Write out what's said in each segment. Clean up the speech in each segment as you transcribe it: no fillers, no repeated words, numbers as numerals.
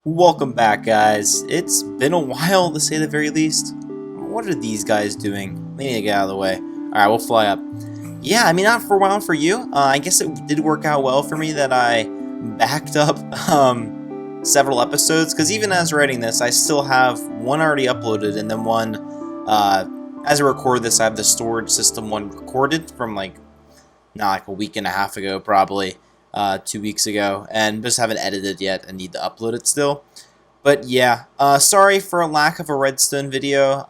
Welcome back, guys. It's been a while, to say the very least. What are these guys doing? They need to get out of the way. Alright, we'll fly up. Yeah, I mean, not for a while for you. I guess it did work out well for me that I backed up several episodes, because even as writing this, I still have one already uploaded, and then one, as I record this, I have the storage system one recorded from, not a week and a half ago, probably. 2 weeks ago, and just haven't edited yet and need to upload it still. But yeah, sorry for a lack of a redstone video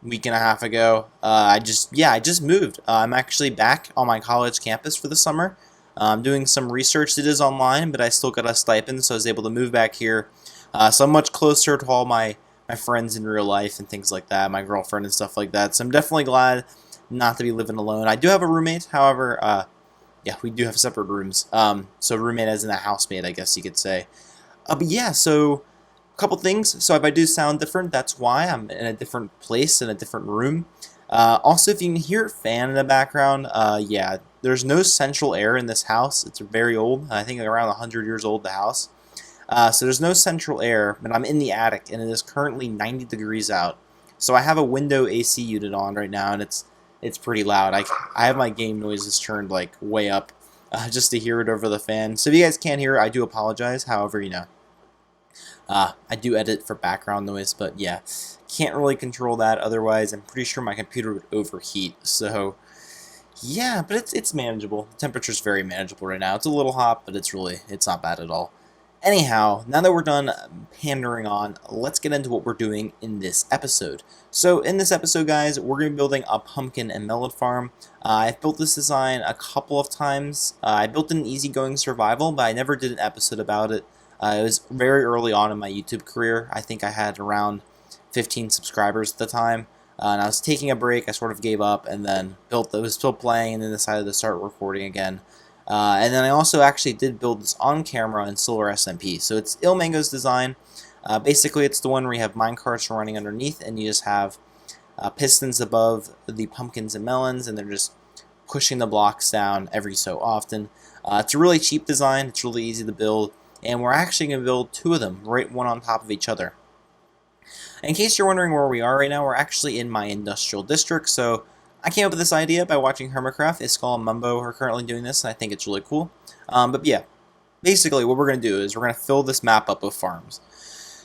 week and a half ago. I just moved. I'm actually back on my college campus for the summer. I'm doing some research that is online, but I still got a stipend, so I was able to move back here. So I'm much closer to all my friends in real life and things like that, my girlfriend and stuff like that. So I'm definitely glad not to be living alone. I do have a roommate, however, yeah, we do have separate rooms. So roommate as in a housemate, I guess you could say. But yeah, so a couple things. So if I do sound different, that's why I'm in a different place, in a different room. Also, if you can hear a fan in the background, yeah, there's no central air in this house. It's very old. I think around 100 years old, the house. So there's no central air, but I'm in the attic, and it is currently 90 degrees out. So I have a window AC unit on right now, and it's pretty loud. I have my game noises turned like way up just to hear it over the fan. So if you guys can't hear it, I do apologize. However, I do edit for background noise, but yeah, can't really control that. Otherwise, I'm pretty sure my computer would overheat. So yeah, but it's manageable. The temperature's very manageable right now. It's a little hot, but it's not bad at all. Anyhow, now that we're done pandering on, let's get into what we're doing in this episode. So in this episode, guys, we're going to be building a pumpkin and melon farm. I've built this design a couple of times. I built it in EasyGoing Survival, but I never did an episode about it. It was very early on in my YouTube career. I think I had around 15 subscribers at the time. And I was taking a break, I sort of gave up, and then was still playing, and then decided to start recording again. And then I also actually did build this on camera in Solar SMP. So it's Ilmango's design. Basically, it's the one where you have minecarts running underneath, and you just have pistons above the pumpkins and melons, and they're just pushing the blocks down every so often. It's a really cheap design. It's really easy to build, and we're actually going to build two of them, right one on top of each other. In case you're wondering where we are right now, we're actually in my industrial district. So I came up with this idea by watching Hermitcraft. Iskall and Mumbo are currently doing this, and I think it's really cool. But yeah, basically what we're going to do is we're going to fill this map up with farms.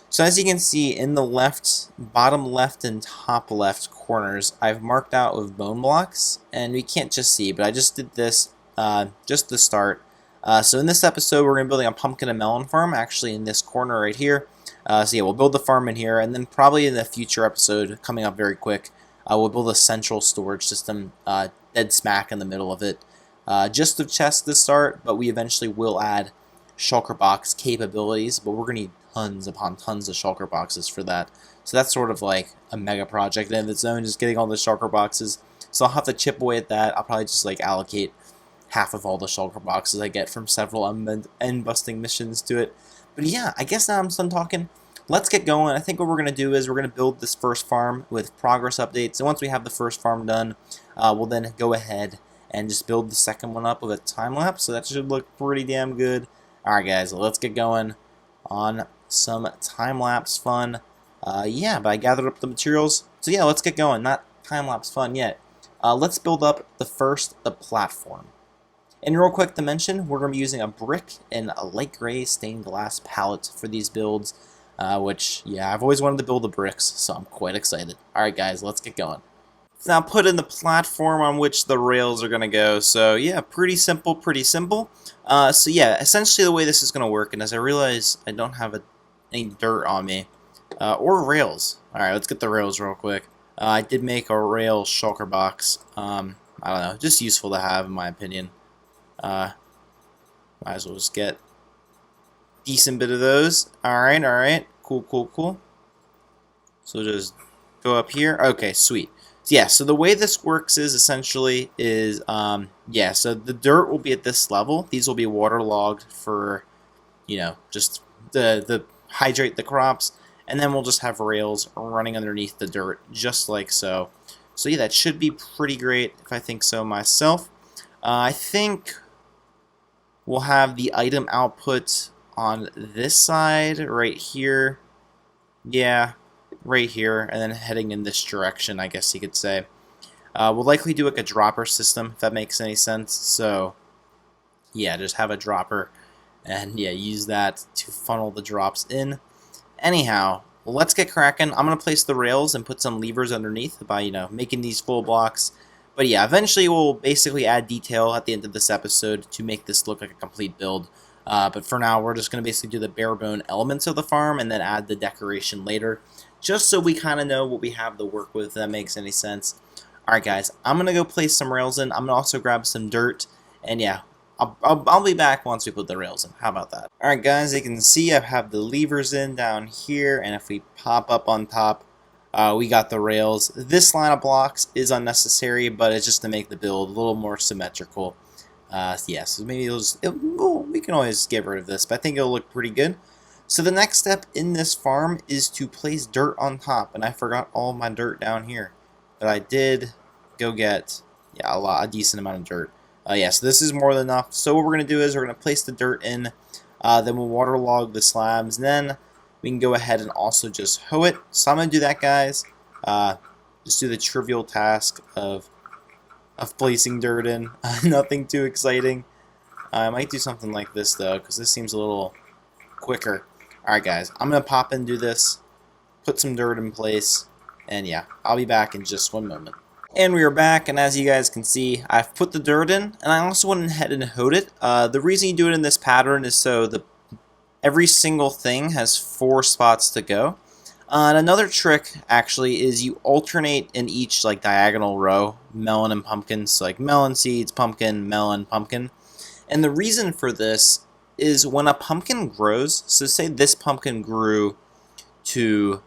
So as you can see in the bottom left and top left corners, I've marked out with bone blocks, and we can't just see, but I just did this just to start. So in this episode, we're going to be building a pumpkin and melon farm, actually in this corner right here. So yeah, we'll build the farm in here, and then probably in the future episode, coming up very quick, we'll build a central storage system dead smack in the middle of it. Just of chests to start, but we eventually will add shulker box capabilities, but we're going to need tons upon tons of shulker boxes for that. So that's sort of like a mega project in its own, just getting all the shulker boxes. So I'll have to chip away at that. I'll probably just allocate half of all the shulker boxes I get from several end-busting missions to it. But yeah, I guess now I'm done talking. Let's get going. I think what we're going to do is we're going to build this first farm with progress updates. And once we have the first farm done, we'll then go ahead and just build the second one up with a time lapse. So that should look pretty damn good. Alright guys, let's get going on some time lapse fun. Yeah, but I gathered up the materials. So yeah, let's get going. Not time lapse fun yet. Let's build up the platform. And real quick to mention, we're going to be using a brick and a light gray stained glass palette for these builds. Which, yeah, I've always wanted to build the bricks, so I'm quite excited. Alright guys, let's get going. Let's now put in the platform on which the rails are going to go. So yeah, pretty simple, pretty simple. So yeah, essentially the way this is going to work, and as I realize I don't have any dirt on me, or rails. Alright, let's get the rails real quick. I did make a rail shulker box. I don't know, just useful to have in my opinion. Might as well just get decent bit of those. Alright. Cool. So just go up here. Okay, sweet. So yeah, so the way this works is essentially yeah, so the dirt will be at this level. These will be waterlogged for, just the hydrate the crops, and then we'll just have rails running underneath the dirt, just like so. So yeah, that should be pretty great if I think so myself. I think we'll have the item output on this side, right here. Yeah, right here, and then heading in this direction, I guess you could say. We'll likely do like a dropper system, if that makes any sense. So, yeah, just have a dropper, and yeah, use that to funnel the drops in. Anyhow, let's get cracking. I'm going to place the rails and put some levers underneath by, making these full blocks. But yeah, eventually we'll basically add detail at the end of this episode to make this look like a complete build. But for now, we're just going to basically do the bare bone elements of the farm and then add the decoration later, just so we kind of know what we have to work with, if that makes any sense. Alright guys, I'm going to go place some rails in. I'm going to also grab some dirt, and yeah, I'll be back once we put the rails in. How about that? Alright guys, you can see I have the levers in down here, and if we pop up on top, we got the rails. This line of blocks is unnecessary, but it's just to make the build a little more symmetrical. Yeah, so maybe we can always get rid of this, but I think it'll look pretty good. So the next step in this farm is to place dirt on top, and I forgot all my dirt down here. But I did go get, yeah, a decent amount of dirt. Yeah, so this is more than enough. So what we're going to do is we're going to place the dirt in, then we'll waterlog the slabs, and then we can go ahead and also just hoe it. So I'm going to do that, guys. Just do the trivial task of placing dirt in. Nothing too exciting. I might do something like this, though, because this seems a little quicker. Alright, guys, I'm going to pop and do this, put some dirt in place, and yeah, I'll be back in just one moment. And we are back, and as you guys can see, I've put the dirt in, and I also went ahead and hoed it. The reason you do it in this pattern is so every single thing has 4 spots to go. And another trick, actually, is you alternate in each diagonal row, melon and pumpkin. So like melon seeds, pumpkin, melon, pumpkin. And the reason for this is when a pumpkin grows, so say this pumpkin grew to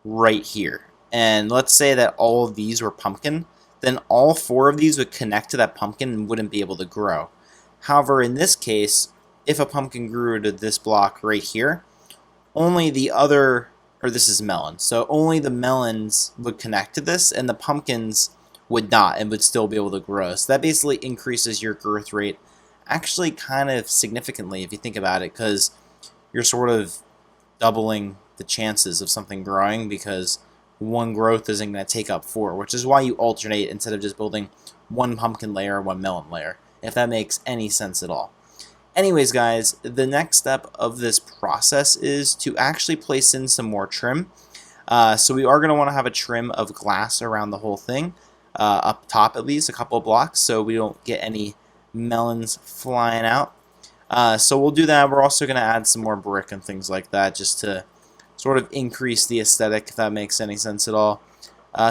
right here. And let's say that all of these were pumpkin, then all 4 of these would connect to that pumpkin and wouldn't be able to grow. However, in this case, if a pumpkin grew to this block right here, only the other, or this is melon, so only the melons would connect to this, and the pumpkins would not and would still be able to grow. So that basically increases your growth rate actually kind of significantly if you think about it, because you're sort of doubling the chances of something growing because one growth isn't going to take up 4, which is why you alternate instead of just building one pumpkin layer, one melon layer, if that makes any sense at all. Anyways, guys, the next step of this process is to actually place in some more trim. So we are going to want to have a trim of glass around the whole thing, up top at least, a couple of blocks, so we don't get any melons flying out. So we'll do that. We're also going to add some more brick and things like that just to sort of increase the aesthetic, if that makes any sense at all.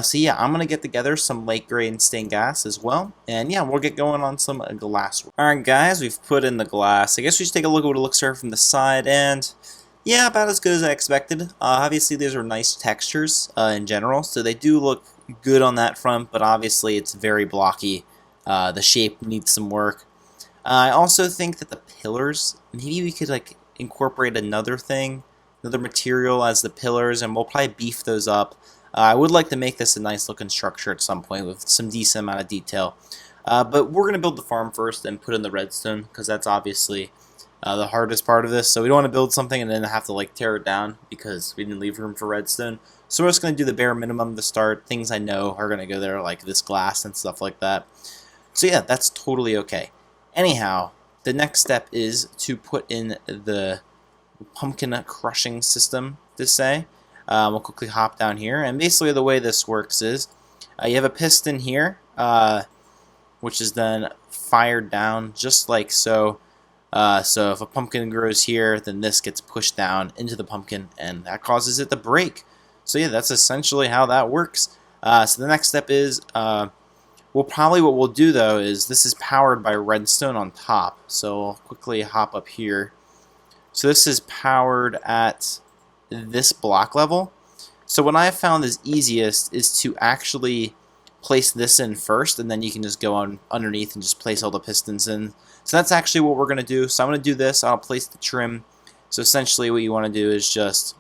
So yeah, I'm going to get together some light gray and stained glass as well. And yeah, we'll get going on some glass. Alright guys, we've put in the glass. I guess we should take a look at what it looks like from the side. And yeah, about as good as I expected. Obviously, these are nice textures in general. So they do look good on that front, but obviously it's very blocky. The shape needs some work. I also think that the pillars, maybe we could incorporate another material as the pillars, and we'll probably beef those up. I would like to make this a nice looking structure at some point with some decent amount of detail. But we're going to build the farm first and put in the redstone, because that's obviously the hardest part of this. So we don't want to build something and then have to tear it down because we didn't leave room for redstone. So we're just going to do the bare minimum to start. Things I know are going to go there, like this glass and stuff like that. So yeah, that's totally okay. Anyhow, the next step is to put in the pumpkin crushing system, to say. We'll quickly hop down here, and basically the way this works is you have a piston here, which is then fired down just like so. So if a pumpkin grows here, then this gets pushed down into the pumpkin, and that causes it to break. So yeah, that's essentially how that works. So the next step is, what we'll do though is this is powered by redstone on top. So I'll quickly hop up here. So this is powered at this block level. So what I have found is easiest is to actually place this in first, and then you can just go on underneath and just place all the pistons in. So that's actually what we're going to do. So I'm going to do this. I'll place the trim. So essentially what you want to do is just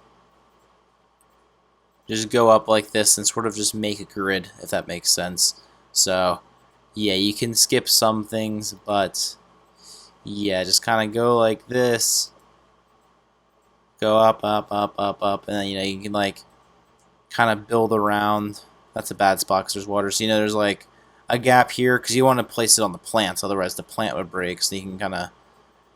go up like this and sort of just make a grid, if that makes sense. So yeah, you can skip some things, but yeah, just kind of go like this. go up, up, up, up, up, and then you can like kind of build around. That's a bad spot because there's water. So there's like a gap here because you want to place it on the plants, otherwise the plant would break. So you can kind of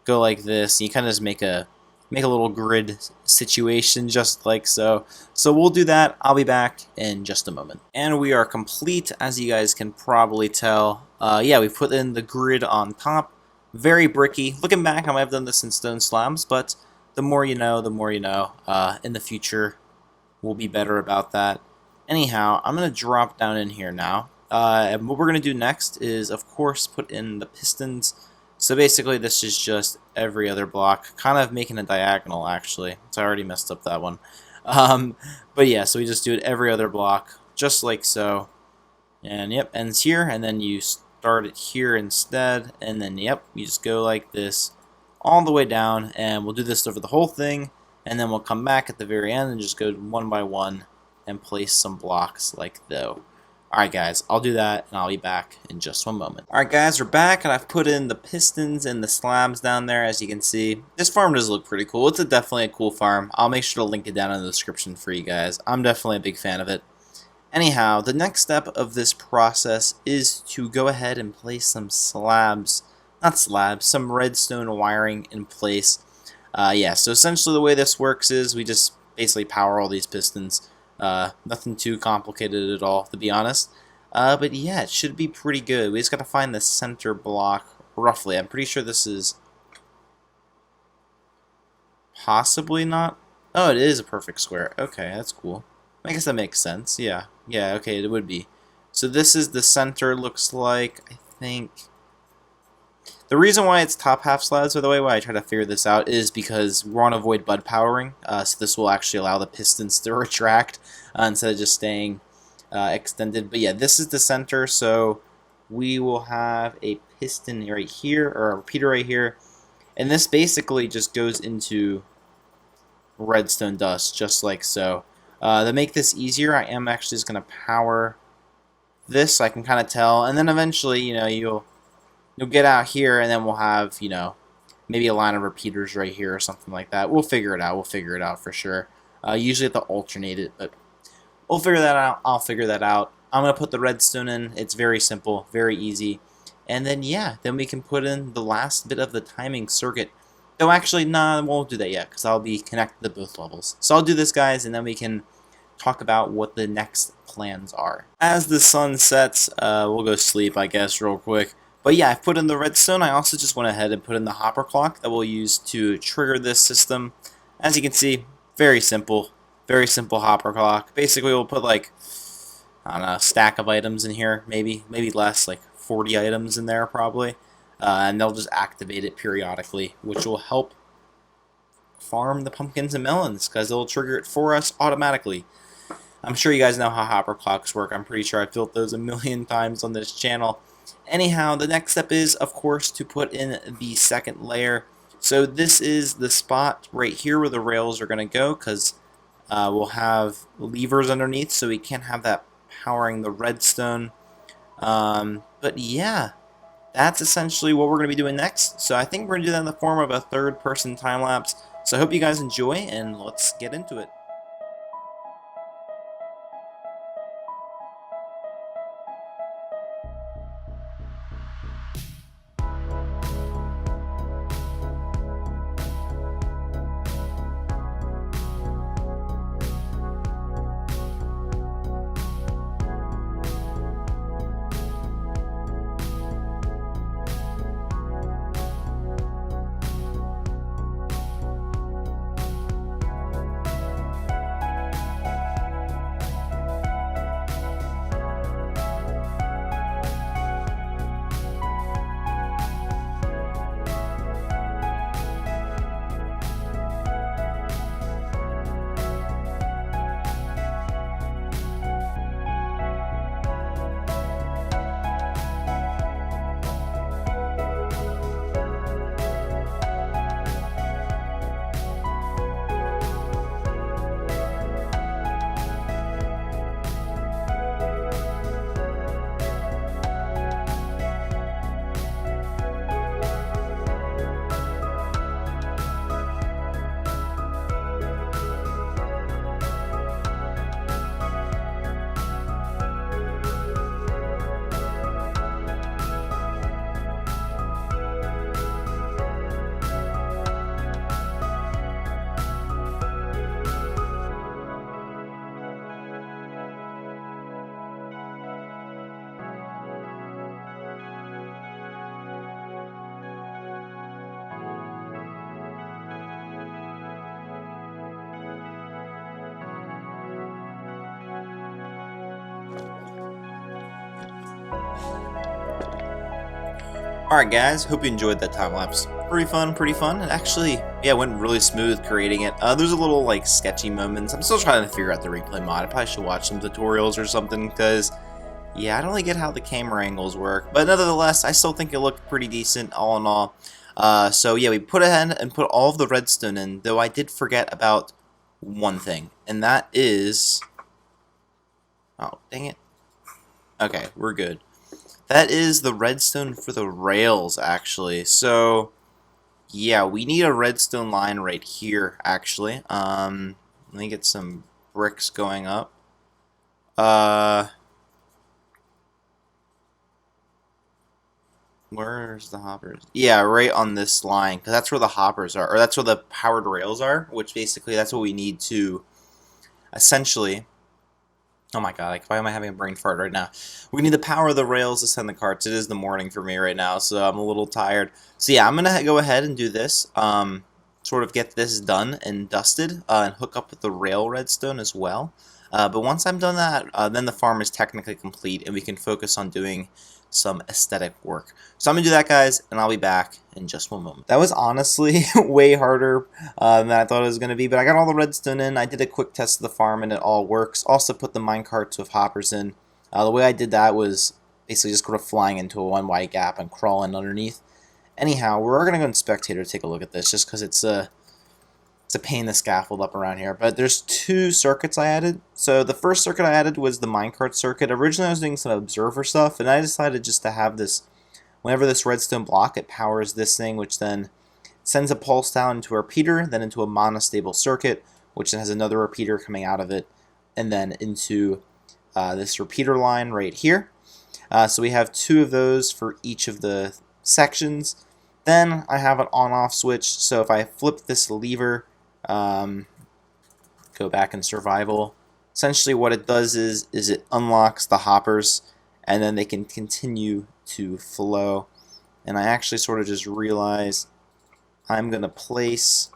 go like this. And you kind of just make a little grid situation just like so. So we'll do that. I'll be back in just a moment. And we are complete, as you guys can probably tell. Yeah, we put in the grid on top. Very bricky. Looking back, I might have done this in stone slabs, but the more you know, the more you know. In the future, we'll be better about that. Anyhow, I'm going to drop down in here now. And what we're going to do next is, of course, put in the pistons. So basically, this is just every other block, kind of making a diagonal, actually. So I already messed up that one. But yeah, so we just do it every other block, just like so. And yep, ends here, and then you start it here instead. And then, yep, you just go like this all the way down, and we'll do this over the whole thing. And then we'll come back at the very end and just go one by one and place some blocks like though. Alright guys, I'll do that and I'll be back in just one moment. Alright guys, we're back and I've put in the pistons and the slabs down there, as you can see. This farm does look pretty cool. It's definitely a cool farm. I'll make sure to link it down in the description for you guys. I'm definitely a big fan of it. Anyhow, the next step of this process is to go ahead and place some slabs, not slabs, some redstone wiring in place. Yeah, so essentially the way this works is we just basically power all these pistons. Nothing too complicated at all, to be honest. But yeah, it should be pretty good. We just gotta find the center block, roughly. I'm pretty sure this is possibly not. Oh, it is a perfect square. Okay, that's cool. I guess that makes sense. Yeah, okay, it would be. So this is the center, looks like, I think. The reason why it's top half slabs, by the way, why I try to figure this out, is because we want to avoid bud powering. So this will actually allow the pistons to retract instead of just staying extended. But yeah, this is the center, so we will have a piston right here, or a repeater right here. And this basically just goes into redstone dust, just like so. To make this easier, I am actually just going to power this so I can kind of tell. And then eventually, you'll get out here, and then we'll have, maybe a line of repeaters right here or something like that. We'll figure it out. We'll figure it out for sure. Usually have to alternate it, but we'll figure that out. I'll figure that out. I'm going to put the redstone in. It's very simple, very easy. And then, yeah, then we can put in the last bit of the timing circuit. Though actually, nah, I won't do that yet because I'll be connected to both levels. So I'll do this, guys, and then we can talk about what the next plans are. As the sun sets, we'll go sleep, I guess, real quick. But yeah, I've put in the redstone. I also just went ahead and put in the hopper clock that we'll use to trigger this system. As you can see, very simple hopper clock. Basically, we'll put like, I don't know, a stack of items in here, maybe less, like 40 items in there probably. And they'll just activate it periodically, which will help farm the pumpkins and melons because it'll trigger it for us automatically. I'm sure you guys know how hopper clocks work. I'm pretty sure I've built those a million times on this channel. Anyhow, the next step is, of course, to put in the second layer. So this is the spot right here where the rails are going to go because we'll have levers underneath, so we can't have that powering the redstone. But yeah, that's essentially what we're going to be doing next. So I think we're going to do that in the form of a third-person time-lapse. So I hope you guys enjoy, and let's get into it. Alright guys, hope you enjoyed that time lapse. Pretty fun, pretty fun. It actually, yeah, went really smooth creating it. There's a little like sketchy moments. I'm still trying to figure out the replay mod. I probably should watch some tutorials or something because, yeah, I don't really get how the camera angles work. But nevertheless, I still think it looked pretty decent all in all. So yeah, we put ahead and put all of the redstone in, though I did forget about one thing. And that is... Oh, dang it. Okay, we're good. That is the redstone for the rails, actually. So, yeah, we need a redstone line right here, actually. Let me get some bricks going up. Where's the hoppers? Yeah, right on this line, because that's where the hoppers are, or that's where the powered rails are, which basically that's what we need to essentially... Oh my god, like, why am I having a brain fart right now? We need the power of the rails to send the carts. It is the morning for me right now, so I'm a little tired. So yeah, I'm going to go ahead and do this. Sort of get this done and dusted, and hook up with the rail redstone as well. But once I'm done that, then the farm is technically complete, and we can focus on doing some aesthetic work. So I'm going to do that, guys, and I'll be back in just one moment. That was honestly way harder than I thought it was going to be, but I got all the redstone in. I did a quick test of the farm, and it all works. Also put the minecarts with hoppers in. The way I did that was basically just sort of flying into a one wide gap and crawling underneath. Anyhow, we're going to go in Spectator to take a look at this, just because it's a pain to scaffold up around here. But there's two circuits I added. So the first circuit I added was the minecart circuit. Originally I was doing some observer stuff, and I decided just to have this, whenever this redstone block, it powers this thing, which then sends a pulse down into a repeater, then into a monostable circuit, which then has another repeater coming out of it, and then into this repeater line right here. So we have two of those for each of the sections. Then I have an on-off switch, so if I flip this lever, go back in survival, essentially what it does is it unlocks the hoppers, and then they can continue to flow. And I actually sort of just realized I'm going to place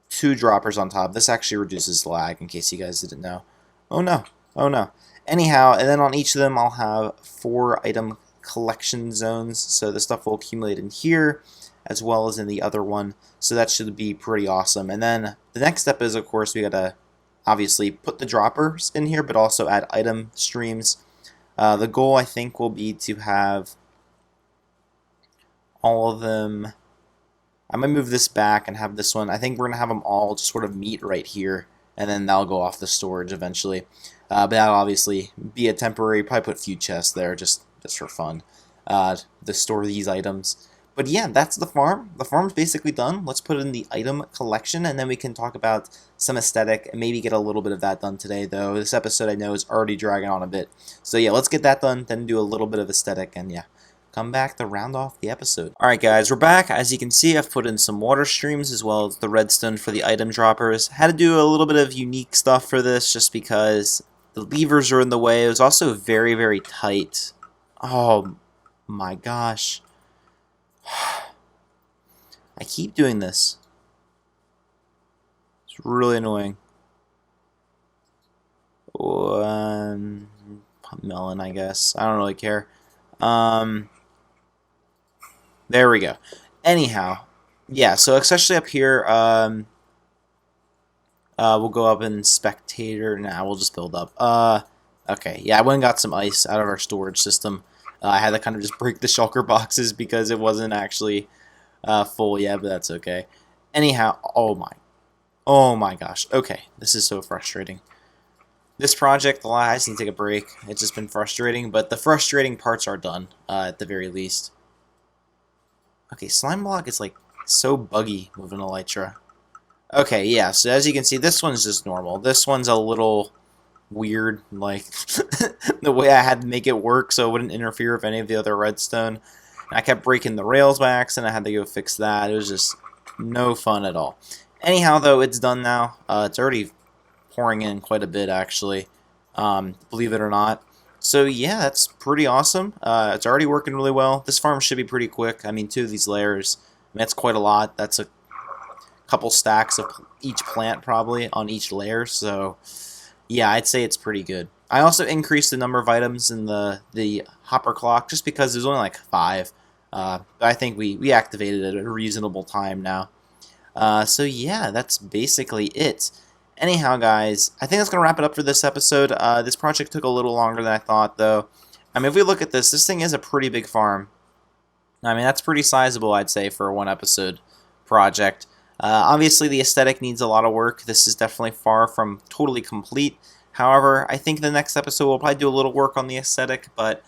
two droppers on top. This actually reduces lag, in case you guys didn't know. Oh no, oh no. Anyhow, and then on each of them I'll have 4 item collection zones, so the stuff will accumulate in here as well as in the other one, so that should be pretty awesome. And then the next step is, of course, we gotta obviously put the droppers in here, but also add item streams. The goal, I think, will be to have all of them. I'm gonna move this back and have this one. I think we're gonna have them all just sort of meet right here, and then they'll go off the storage eventually. But that'll obviously be a temporary. Probably put a few chests there just for fun to store these items. But yeah, that's the farm. The farm's basically done. Let's put it in the item collection, and then we can talk about some aesthetic and maybe get a little bit of that done today, though. This episode, I know, is already dragging on a bit. So yeah, let's get that done, then do a little bit of aesthetic, and yeah, come back to round off the episode. Alright guys, we're back. As you can see, I've put in some water streams as well as the redstone for the item droppers. Had to do a little bit of unique stuff for this just because the levers are in the way. It was also very, very tight. Oh my gosh. I keep doing this. It's really annoying. Melon, I guess. I don't really care. There we go. Anyhow, yeah, so especially up here, we'll go up in Spectator. Nah, we'll just build up. Okay, yeah, I went and got some ice out of our storage system. I had to kind of just break the shulker boxes because it wasn't actually full yet, but that's okay. Anyhow, oh my gosh. Okay, this is so frustrating. This project, I just need to take a break. It's just been frustrating, but the frustrating parts are done, at the very least. Okay, slime block is like so buggy with an elytra. Okay, yeah, so as you can see, this one's just normal. This one's a little weird, like the way I had to make it work so it wouldn't interfere with any of the other redstone. And I kept breaking the rails by accident. I had to go fix that. It was just no fun at all. Anyhow, though, it's done now. It's already pouring in quite a bit, actually, believe it or not. So yeah, that's pretty awesome. It's already working really well. This farm should be pretty quick. I mean, 2 of these layers, that's quite a lot. That's a couple stacks of each plant probably on each layer. So yeah, I'd say it's pretty good. I also increased the number of items in the hopper clock just because there's only like 5. But I think we activated it at a reasonable time now. So yeah, that's basically it. Anyhow, guys, I think that's going to wrap it up for this episode. This project took a little longer than I thought, though. I mean, if we look at this thing is a pretty big farm. I mean, that's pretty sizable, I'd say, for a 1-episode project. Obviously, the aesthetic needs a lot of work. This is definitely far from totally complete. However, I think the next episode we'll probably do a little work on the aesthetic, but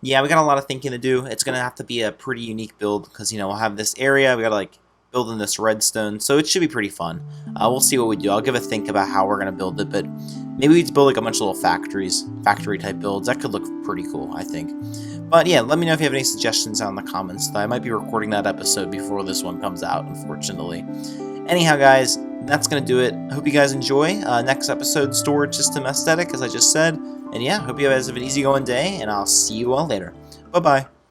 yeah, we got a lot of thinking to do. It's going to have to be a pretty unique build because, you know, we'll have this area. We got to, like, build in this redstone, so it should be pretty fun. We'll see what we do. I'll give a think about how we're going to build it, but maybe we build, like, a bunch of little factory-type builds. That could look pretty cool, I think. But yeah, let me know if you have any suggestions down in the comments. I might be recording that episode before this one comes out, unfortunately. Anyhow, guys, that's going to do it. I hope you guys enjoy. Next episode, storage system aesthetic, as I just said. And yeah, hope you guys have an easygoing day, and I'll see you all later. Bye-bye.